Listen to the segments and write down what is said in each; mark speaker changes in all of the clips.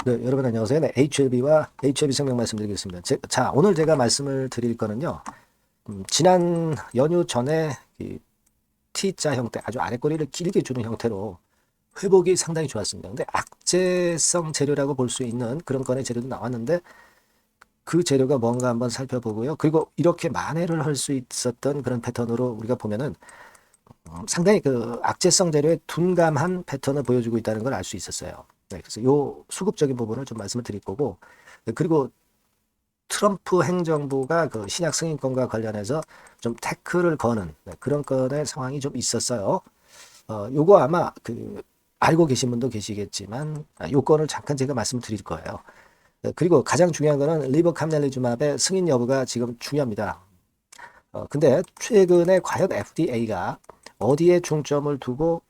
Speaker 1: 네, 여러분 안녕하세요. 네, HLB와 HLB 성명 말씀드리겠습니다. 자, 오늘 제가 말씀을 드릴 거는요. 지난 연휴 전에 이 T자 형태, 아주 아래 꼬리를 길게 주는 형태로 회복이 상당히 좋았습니다. 근데 악재성 재료라고 볼 수 있는 그런 건의 재료도 나왔는데 그 재료가 뭔가 한번 살펴보고요. 그리고 이렇게 만회를 할 수 있었던 그런 패턴으로 우리가 보면은 상당히 그 악재성 재료의 둔감한 패턴을 보여주고 있다는 걸 알 수 있었어요. 네, 그래서 요 수급적인 부분을 좀 말씀을 드릴 거고, 네, 그리고 트럼프 행정부가 그 신약 승인권과 관련해서 좀 태클을 거는 그런 건의 상황이 좀 있었어요. 요거 아마 그 알고 계신 분도 계시겠지만 요 건을 잠깐 제가 말씀드릴 거예요. 네, 그리고 가장 중요한 거는 리버캄넬리주맙의 승인 여부가 지금 중요합니다. 근데 최근에 과연 FDA가 어디에 중점을 두고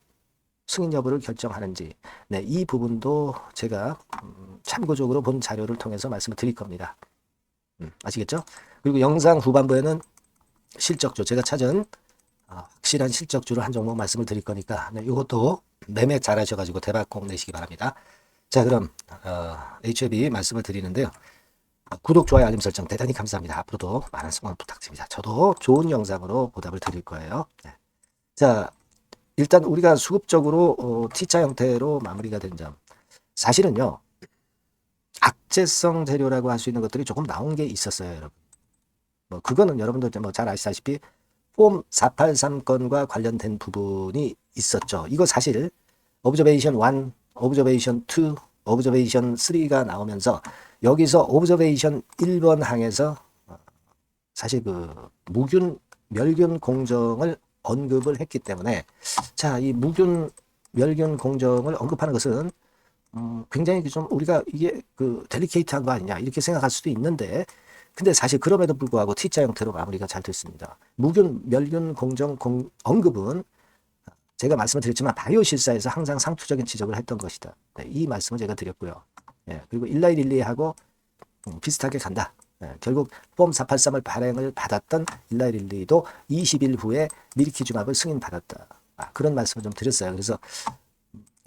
Speaker 1: 승인 여부를 결정하는지, 네, 이 부분도 제가 참고적으로 본 자료를 통해서 말씀을 드릴 겁니다. 아시겠죠? 그리고 영상 후반부에는 실적주, 제가 찾은 확실한 실적주를 한 종목 말씀을 드릴 거니까, 네, 이것도 매매 잘 하셔가지고 대박 꼭 내시기 바랍니다. 자, 그럼 HLB 말씀을 드리는데요. 구독, 좋아요, 알림 설정 대단히 감사합니다. 앞으로도 많은 성원 부탁드립니다. 저도 좋은 영상으로 보답을 드릴 거예요. 네. 자, 일단 우리가 수급적으로 T자 형태로 마무리가 된 점. 사실은요, 악재성 재료라고 할 수 있는 것들이 조금 나온 게 있었어요, 여러분. 뭐 그거는 여러분들 뭐 잘 아시다시피 폼 483건과 관련된 부분이 있었죠. 이거 사실 오브저베이션 1, 오브저베이션 2, 오브저베이션 3가 나오면서 여기서 오브저베이션 1번 항에서 사실 그 무균 멸균 공정을 언급을 했기 때문에, 자, 이 무균 멸균 공정을 언급하는 것은 굉장히 좀 우리가 이게 그 델리케이트한 거 아니냐 이렇게 생각할 수도 있는데, 근데 사실 그럼에도 불구하고 T자 형태로 마무리가 잘 됐습니다. 무균 멸균 공정 언급은 제가 말씀을 드렸지만 바이오 실사에서 항상 상투적인 지적을 했던 것이다. 네, 이 말씀을 제가 드렸고요. 네, 그리고 일라이릴리하고 비슷하게 간다. 네, 결국 폼 483을 발행을 받았던 일라이릴리도 20일 후에 미리키주맙을 승인받았다. 그런 말씀을 좀 드렸어요. 그래서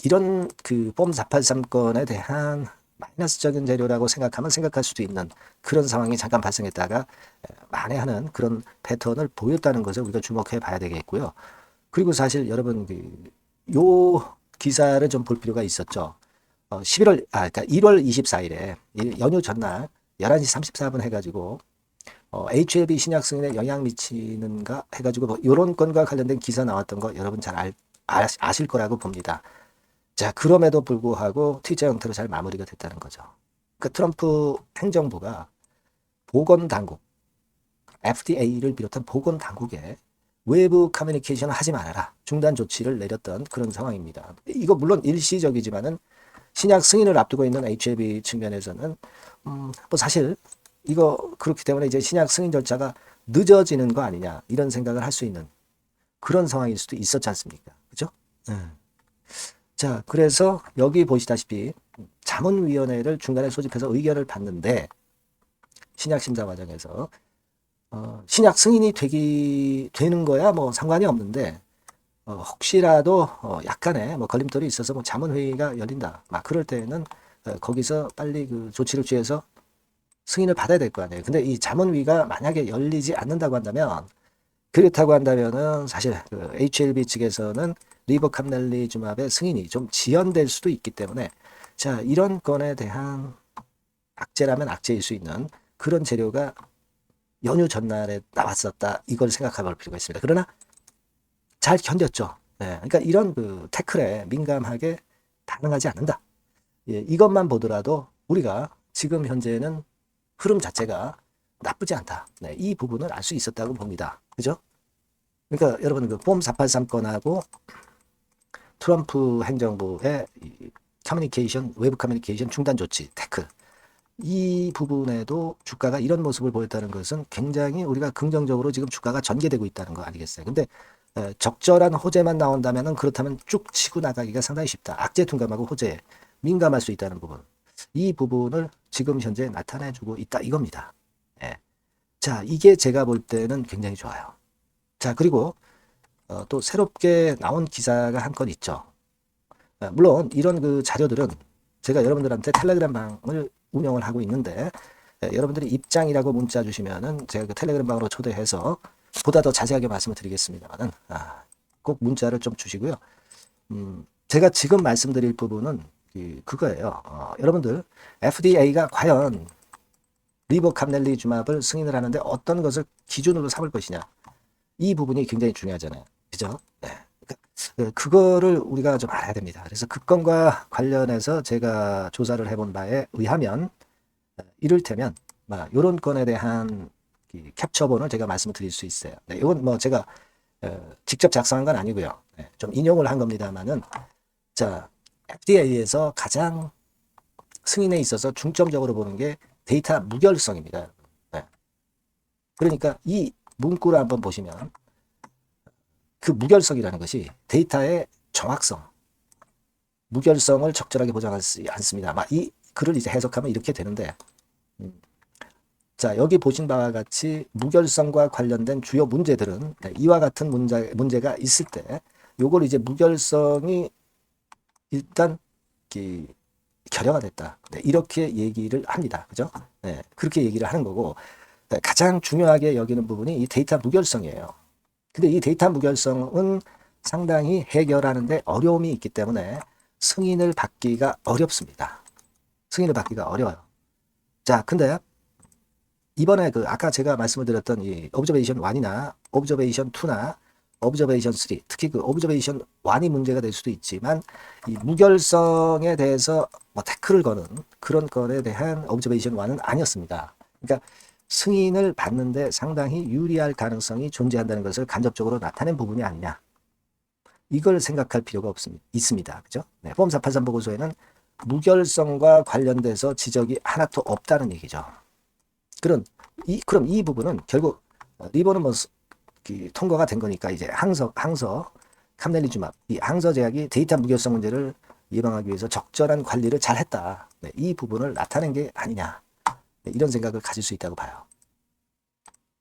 Speaker 1: 이런 그 폼 483건에 대한 마이너스적인 재료라고 생각하면 생각할 수도 있는 그런 상황이 잠깐 발생했다가 만회하는 그런 패턴을 보였다는 것을 우리가 주목해 봐야 되겠고요. 그리고 사실 여러분 요 기사를 좀 볼 필요가 있었죠. 11월 그러니까 1월 24일에 연휴 전날 11시 34분 해가지고 HLB 신약 승인에 영향 미치는가 해가지고 뭐 이런 건과 관련된 기사 나왔던 거 여러분 잘 아실 거라고 봅니다. 자, 그럼에도 불구하고 T자 형태로 잘 마무리가 됐다는 거죠. 그 트럼프 행정부가 보건당국, FDA를 비롯한 보건당국에 외부 커뮤니케이션을 하지 말아라. 중단 조치를 내렸던 그런 상황입니다. 이거 물론 일시적이지만은 신약 승인을 앞두고 있는 HLB 측면에서는 뭐 사실 이거 그렇기 때문에 이제 신약 승인 절차가 늦어지는 거 아니냐 이런 생각을 할 수 있는 그런 상황일 수도 있었지 않습니까? 그죠? 자, 그래서 여기 보시다시피 자문위원회를 중간에 소집해서 의견을 받는데 신약 심사 과정에서 신약 승인이 되는 거야 뭐 상관이 없는데 혹시라도 약간의 뭐 걸림돌이 있어서 뭐 자문회의가 열린다. 막 그럴 때는 거기서 빨리 그 조치를 취해서 승인을 받아야 될 거 아니에요. 근데 이 자문위가 만약에 열리지 않는다고 한다면, 그렇다고 한다면은 사실 그 HLB 측에서는 리버캄넬리주맙의 승인이 좀 지연될 수도 있기 때문에, 자, 이런 건에 대한 악재라면 악재일 수 있는 그런 재료가 연휴 전날에 나왔었다. 이걸 생각해 볼 필요가 있습니다. 그러나 잘 견뎠죠. 네, 그러니까 이런 그 태클에 민감하게 반응하지 않는다. 예, 이것만 보더라도 우리가 지금 현재는 흐름 자체가 나쁘지 않다. 네, 이 부분을 알 수 있었다고 봅니다. 그죠? 그러니까 여러분 그 폼 483건하고 트럼프 행정부의 커뮤니케이션, 외부 커뮤니케이션 중단 조치, 태클, 이 부분에도 주가가 이런 모습을 보였다는 것은 굉장히 우리가 긍정적으로 지금 주가가 전개되고 있다는 거 아니겠어요? 근데 적절한 호재만 나온다면 그렇다면 쭉 치고 나가기가 상당히 쉽다. 악재 둔감하고 호재에 민감할 수 있다는 부분. 이 부분을 지금 현재 나타내주고 있다 이겁니다. 예. 자, 이게 제가 볼 때는 굉장히 좋아요. 자, 그리고 또 새롭게 나온 기사가 한 건 있죠. 물론 이런 그 자료들은 제가 여러분들한테 텔레그램 방을 운영을 하고 있는데 여러분들이 입장이라고 문자 주시면은 제가 그 텔레그램 방으로 초대해서 보다 더 자세하게 말씀을 드리겠습니다만은 꼭 문자를 좀 주시고요. 제가 지금 말씀드릴 부분은 그거예요. 여러분들 FDA가 과연 리보캄넬리주맙을 승인을 하는데 어떤 것을 기준으로 삼을 것이냐, 이 부분이 굉장히 중요하잖아요. 그죠? 네. 그거를 우리가 좀 알아야 됩니다. 그래서 그 건과 관련해서 제가 조사를 해본 바에 의하면 이를테면 이런 건에 대한 캡처본을 제가 말씀을 드릴 수 있어요. 네, 이건 뭐 제가 직접 작성한 건 아니고요. 네, 좀 인용을 한 겁니다만은, 자, FDA에서 가장 승인에 있어서 중점적으로 보는 게 데이터 무결성입니다. 네. 그러니까 이 문구를 한번 보시면 그 무결성이라는 것이 데이터의 정확성, 무결성을 적절하게 보장하지 않습니다. 이 글을 이제 해석하면 이렇게 되는데, 자, 여기 보신 바와 같이 무결성과 관련된 주요 문제들은 이와 같은 문제가 있을 때 요걸 이제 무결성이 일단 결여가 됐다. 네, 이렇게 얘기를 합니다. 그죠? 네, 그렇게 얘기를 하는 거고, 네, 가장 중요하게 여기는 부분이 이 데이터 무결성이에요. 근데 이 데이터 무결성은 상당히 해결하는데 어려움이 있기 때문에 승인을 받기가 어렵습니다. 승인을 받기가 어려워요. 자, 근데 이번에 아까 제가 말씀을 드렸던 이 오브저베이션 1이나 오브저베이션 2나 오브저베이션 3, 특히 그 오브저베이션 1이 문제가 될 수도 있지만 이 무결성에 대해서 태클을 거는 그런 건에 대한 오브저베이션 1은 아니었습니다. 그러니까 승인을 받는데 상당히 유리할 가능성이 존재한다는 것을 간접적으로 나타낸 부분이 아니냐. 이걸 생각할 필요가 있습니다. 그죠? 네, 폼 483 보고서에는 무결성과 관련돼서 지적이 하나도 없다는 얘기죠. 그럼 이 부분은 결국 리버는 통과가 된 거니까 이제 항서 캄넬리주맙, 이 항서 제약이 데이터 무결성 문제를 예방하기 위해서 적절한 관리를 잘 했다. 네, 이 부분을 나타낸 게 아니냐. 네, 이런 생각을 가질 수 있다고 봐요.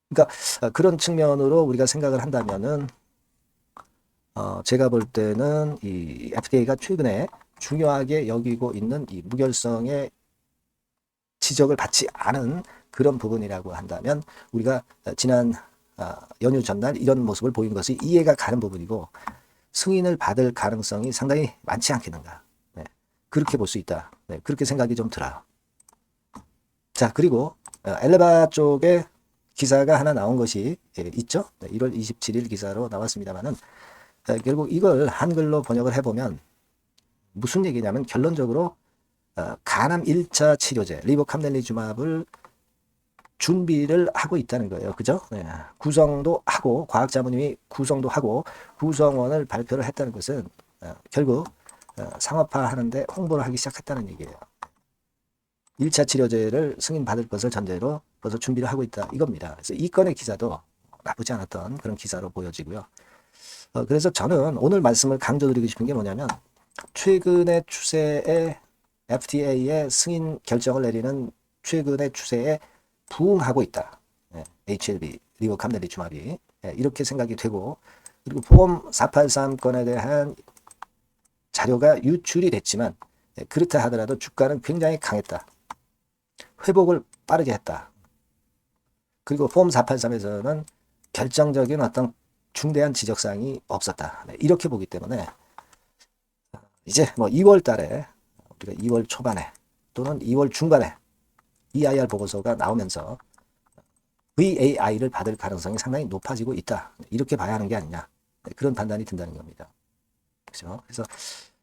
Speaker 1: 그러니까 그런 측면으로 우리가 생각을 한다면은 제가 볼 때는 이 FDA가 최근에 중요하게 여기고 있는 이 무결성의 지적을 받지 않은 그런 부분이라고 한다면 우리가 지난 연휴 전날 이런 모습을 보인 것이 이해가 가는 부분이고 승인을 받을 가능성이 상당히 많지 않겠는가. 네, 그렇게 볼 수 있다. 네, 그렇게 생각이 좀 들어요. 자, 그리고 엘레바 쪽에 기사가 하나 나온 것이 있죠. 네, 1월 27일 기사로 나왔습니다만은 결국 이걸 한글로 번역을 해보면 무슨 얘기냐면 결론적으로 간암 1차 치료제 리보캄넬리주맙을 준비를 하고 있다는 거예요. 그죠? 네. 구성도 하고 과학자분이 구성도 하고 구성원을 발표를 했다는 것은 결국 상업화하는데 홍보를 하기 시작했다는 얘기예요. 1차 치료제를 승인받을 것을 전제로 벌써 준비를 하고 있다 이겁니다. 그래서 이 건의 기사도 나쁘지 않았던 그런 기사로 보여지고요. 그래서 저는 오늘 말씀을 강조드리고 싶은 게 뭐냐면 최근의 추세에 FDA의 승인 결정을 내리는 최근의 추세에 부응하고 있다. HLB, 리보캄넬리주맙이 이렇게 생각이 되고, 그리고 폼 483 건에 대한 자료가 유출이 됐지만 그렇다 하더라도 주가는 굉장히 강했다. 회복을 빠르게 했다. 그리고 폼 483에서는 결정적인 어떤 중대한 지적사항이 없었다. 이렇게 보기 때문에 이제 2월 달에 우리가 2월 초반에 또는 2월 중반에 EIR 보고서가 나오면서 VAI를 받을 가능성이 상당히 높아지고 있다. 이렇게 봐야 하는 게 아니냐. 그런 판단이 든다는 겁니다. 그렇죠? 그래서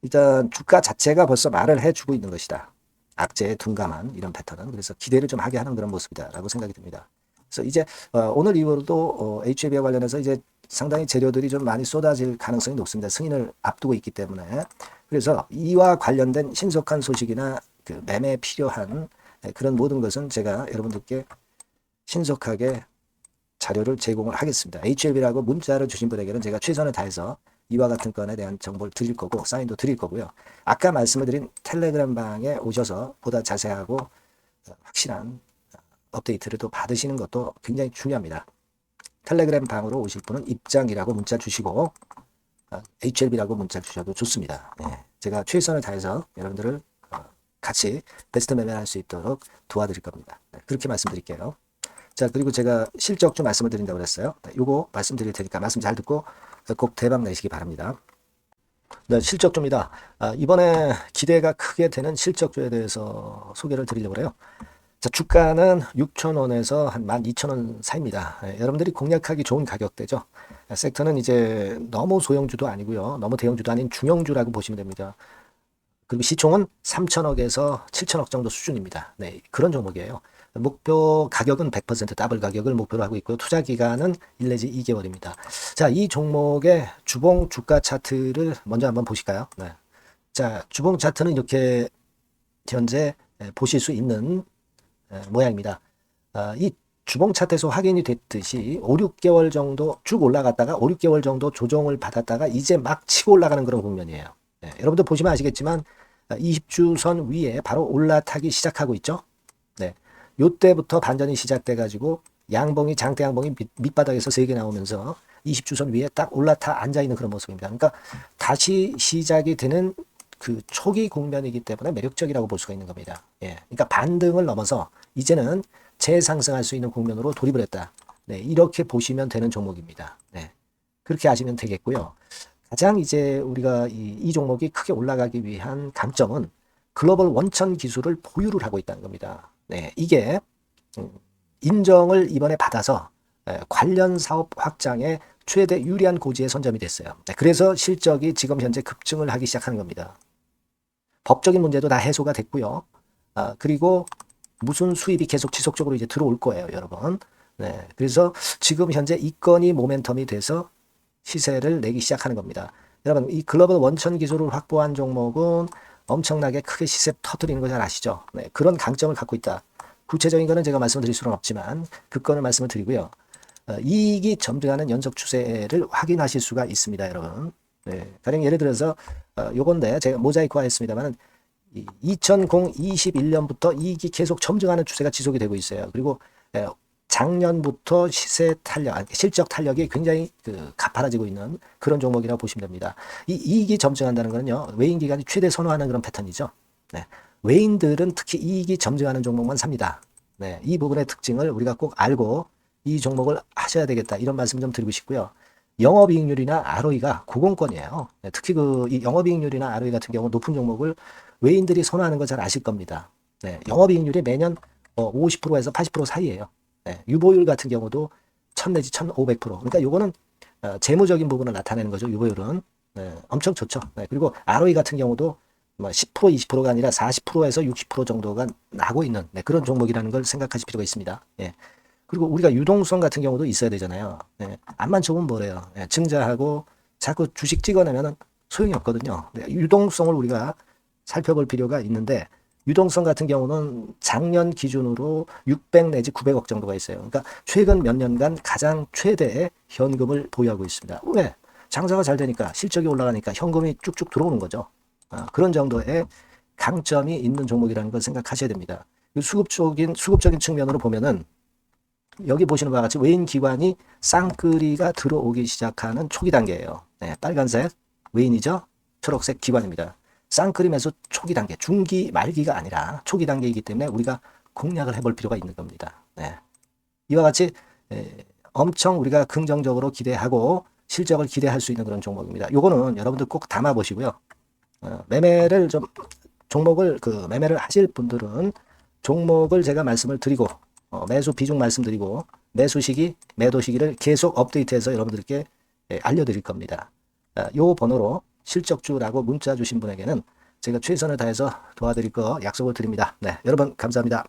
Speaker 1: 일단 주가 자체가 벌써 말을 해주고 있는 것이다. 악재에 둔감한 이런 패턴은. 그래서 기대를 좀 하게 하는 그런 모습이다라고 생각이 듭니다. 그래서 이제 오늘 이후로도 HLB와 관련해서 이제 상당히 재료들이 좀 많이 쏟아질 가능성이 높습니다. 승인을 앞두고 있기 때문에. 그래서 이와 관련된 신속한 소식이나 그 매매에 필요한 그런 모든 것은 제가 여러분들께 신속하게 자료를 제공을 하겠습니다. HLB라고 문자를 주신 분에게는 제가 최선을 다해서 이와 같은 건에 대한 정보를 드릴 거고 사인도 드릴 거고요. 아까 말씀을 드린 텔레그램 방에 오셔서 보다 자세하고 확실한 업데이트를 또 받으시는 것도 굉장히 중요합니다. 텔레그램 방으로 오실 분은 입장이라고 문자 주시고 HLB라고 문자 주셔도 좋습니다. 제가 최선을 다해서 여러분들을 같이 베스트 매매를 할 수 있도록 도와드릴 겁니다. 네, 그렇게 말씀드릴게요. 자, 그리고 제가 실적주 말씀을 드린다고 그랬어요. 네, 요거 말씀드릴 테니까 말씀 잘 듣고 꼭 대박 내시기 바랍니다. 네, 실적주입니다. 이번에 기대가 크게 되는 실적주에 대해서 소개를 드리려고 해요. 자, 주가는 6,000원에서 한 12,000원 사이입니다. 여러분들이 공략하기 좋은 가격대죠. 섹터는 이제 너무 소형주도 아니고요. 너무 대형주도 아닌 중형주라고 보시면 됩니다. 그리고 시총은 3천억에서 7천억 정도 수준입니다. 네, 그런 종목이에요. 목표 가격은 100% 더블 가격을 목표로 하고 있고요. 투자 기간은 1 내지 2개월입니다. 자, 이 종목의 주봉 주가 차트를 먼저 한번 보실까요? 네. 자, 주봉 차트는 이렇게 현재 보실 수 있는 모양입니다. 이 주봉 차트에서 확인이 됐듯이 5, 6개월 정도 쭉 올라갔다가 5, 6개월 정도 조정을 받았다가 이제 막 치고 올라가는 그런 국면이에요. 네, 여러분들 보시면 아시겠지만 20주선 위에 바로 올라타기 시작하고 있죠. 네, 요때부터 반전이 시작돼 가지고 양봉이 장대 양봉이 밑바닥에서 3개 나오면서 20주선 위에 딱 올라타 앉아 있는 그런 모습입니다. 그러니까 다시 시작이 되는 그 초기 국면이기 때문에 매력적이라고 볼 수가 있는 겁니다. 예, 그러니까 반등을 넘어서 이제는 재상승할 수 있는 국면으로 돌입을 했다. 네, 이렇게 보시면 되는 종목입니다. 네, 그렇게 아시면 되겠고요. 가장 이제 우리가 이 종목이 크게 올라가기 위한 강점은 글로벌 원천 기술을 보유를 하고 있다는 겁니다. 네, 이게 인정을 이번에 받아서 관련 사업 확장에 최대 유리한 고지에 선점이 됐어요. 네, 그래서 실적이 지금 현재 급증을 하기 시작하는 겁니다. 법적인 문제도 다 해소가 됐고요. 그리고 무슨 수입이 계속 지속적으로 이제 들어올 거예요, 여러분. 네, 그래서 지금 현재 이 건이 모멘텀이 돼서 시세를 내기 시작하는 겁니다. 여러분, 이 글로벌 원천 기술을 확보한 종목은 엄청나게 크게 시세 터뜨리는 거 잘 아시죠? 네, 그런 강점을 갖고 있다. 구체적인 거는 제가 말씀드릴 수는 없지만 그 건을 말씀을 드리고요. 이익이 점증하는 연속 추세를 확인하실 수가 있습니다, 여러분. 네, 가령 예를 들어서 요건데 제가 모자이크화 했습니다만 2021년부터 이익이 계속 점증하는 추세가 지속이 되고 있어요. 그리고 작년부터 시세 탄력, 실적 탄력이 굉장히 가파라지고 있는 그런 종목이라고 보시면 됩니다. 이 이익이 점증한다는 거는요, 외인 기관이 최대 선호하는 그런 패턴이죠. 네, 외인들은 특히 이익이 점증하는 종목만 삽니다. 네, 이 부분의 특징을 우리가 꼭 알고 이 종목을 하셔야 되겠다, 이런 말씀 좀 드리고 싶고요. 영업이익률이나 ROE가 고공권이에요. 네, 특히 이 영업이익률이나 ROE 같은 경우 높은 종목을 외인들이 선호하는 거 잘 아실 겁니다. 네, 영업이익률이 매년 50%에서 80% 사이예요. 네, 유보율 같은 경우도 1000 내지 1500%. 그러니까 요거는 재무적인 부분을 나타내는 거죠. 유보율은. 네, 엄청 좋죠. 네, 그리고 ROE 같은 경우도 뭐 10% 20%가 아니라 40%에서 60% 정도가 나고 있는 그런 종목이라는 걸 생각하실 필요가 있습니다. 예. 그리고 우리가 유동성 같은 경우도 있어야 되잖아요. 예. 앞만 좋으면 뭐래요. 예. 증자하고 자꾸 주식 찍어내면 소용이 없거든요. 네, 유동성을 우리가 살펴볼 필요가 있는데, 유동성 같은 경우는 작년 기준으로 600 내지 900억 정도가 있어요. 그러니까 최근 몇 년간 가장 최대의 현금을 보유하고 있습니다. 왜? 장사가 잘 되니까, 실적이 올라가니까 현금이 쭉쭉 들어오는 거죠. 그런 정도의 강점이 있는 종목이라는 걸 생각하셔야 됩니다. 수급적인 측면으로 보면은 여기 보시는 바와 같이 외인 기관이 쌍끌이가 들어오기 시작하는 초기 단계예요. 네, 빨간색 외인이죠. 초록색 기관입니다. 쌍끌이 매수 초기 단계, 중기 말기가 아니라 초기 단계이기 때문에 우리가 공략을 해볼 필요가 있는 겁니다. 네. 이와 같이 엄청 우리가 긍정적으로 기대하고 실적을 기대할 수 있는 그런 종목입니다. 요거는 여러분들 꼭 담아 보시고요. 매매를 매매를 하실 분들은 종목을 제가 말씀을 드리고 매수 비중 말씀드리고 매수 시기, 매도 시기를 계속 업데이트해서 여러분들께 알려드릴 겁니다. 요 번호로 실적주라고 문자 주신 분에게는 제가 최선을 다해서 도와드릴 거 약속을 드립니다. 네, 여러분 감사합니다.